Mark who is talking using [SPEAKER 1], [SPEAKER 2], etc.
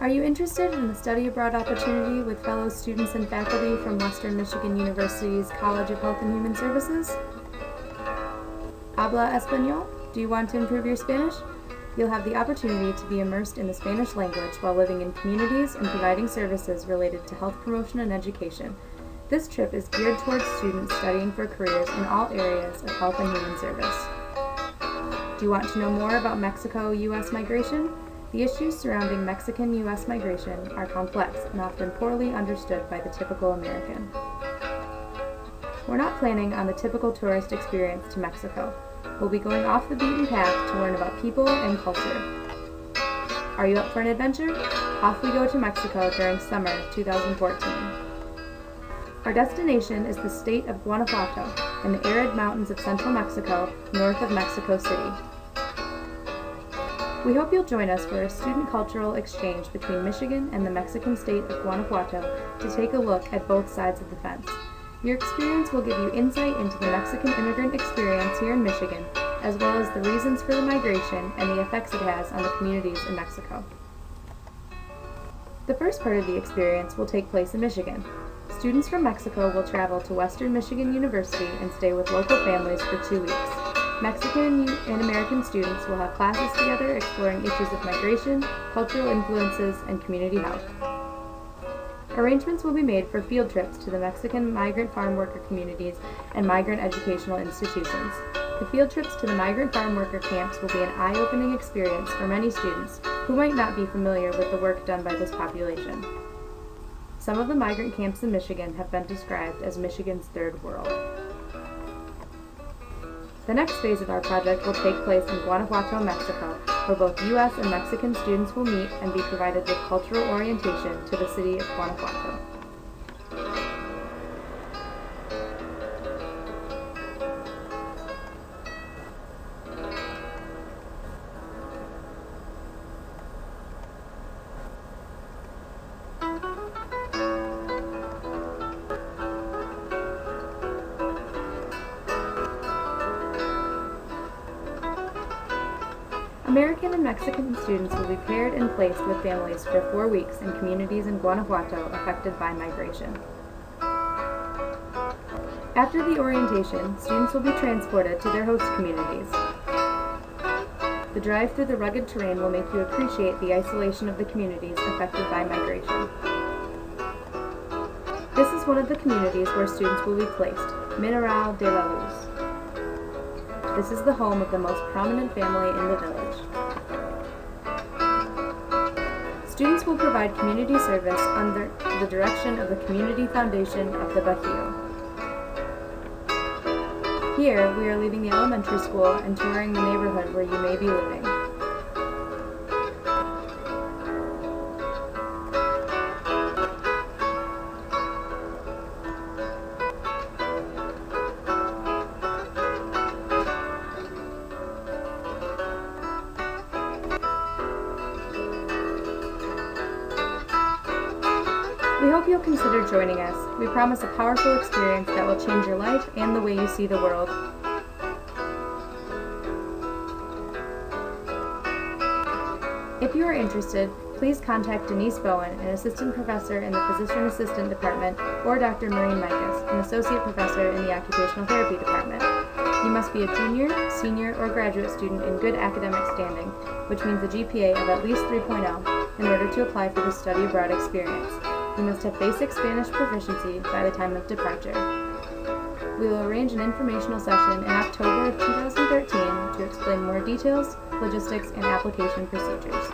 [SPEAKER 1] Are you interested in a study abroad opportunity with fellow students and faculty from Western Michigan University's College of Health and Human Services? Habla español? Do you want to improve your Spanish? You'll have the opportunity to be immersed in the Spanish language while living in communities and providing services related to health promotion and education. This trip is geared towards students studying for careers in all areas of health and human service. Do you want to know more about Mexico-U.S. migration? The issues surrounding Mexican-U.S. migration are complex and often poorly understood by the typical American. We're not planning on the typical tourist experience to Mexico. We'll be going off the beaten path to learn about people and culture. Are you up for an adventure? Off we go to Mexico during summer 2014. Our destination is the state of Guanajuato in the arid mountains of central Mexico, north of Mexico City. We hope you'll join us for a student cultural exchange between Michigan and the Mexican state of Guanajuato to take a look at both sides of the fence. Your experience will give you insight into the Mexican immigrant experience here in Michigan, as well as the reasons for the migration and the effects it has on the communities in Mexico. The first part of the experience will take place in Michigan. Students from Mexico will travel to Western Michigan University and stay with local families for 2 weeks. Mexican and American students will have classes together exploring issues of migration, cultural influences, and community health. Arrangements will be made for field trips to the Mexican migrant farm worker communities and migrant educational institutions. The field trips to the migrant farm worker camps will be an eye-opening experience for many students who might not be familiar with the work done by this population. Some of the migrant camps in Michigan have been described as Michigan's third world. The next phase of our project will take place in Guanajuato, Mexico, where both U.S. and Mexican students will meet and be provided with cultural orientation to the city of Guanajuato. American and Mexican students will be paired and placed with families for 4 weeks in communities in Guanajuato affected by migration. After the orientation, students will be transported to their host communities. The drive through the rugged terrain will make you appreciate the isolation of the communities affected by migration. This is one of the communities where students will be placed, Mineral de la Luz. This is the home of the most prominent family in the village. Students will provide community service under the direction of the Community Foundation of the Bajío. Here, we are leaving the elementary school and touring the neighborhood where you may be living. We hope you'll consider joining us. We promise a powerful experience that will change your life and the way you see the world. If you are interested, please contact Denise Bowen, an assistant professor in the Physician Assistant Department, or Dr. Maureen Mikas, an associate professor in the Occupational Therapy Department. You must be a junior, senior, or graduate student in good academic standing, which means a GPA of at least 3.0, in order to apply for the study abroad experience. You must have basic Spanish proficiency by the time of departure. We will arrange an informational session in October of 2013 to explain more details, logistics, and application procedures.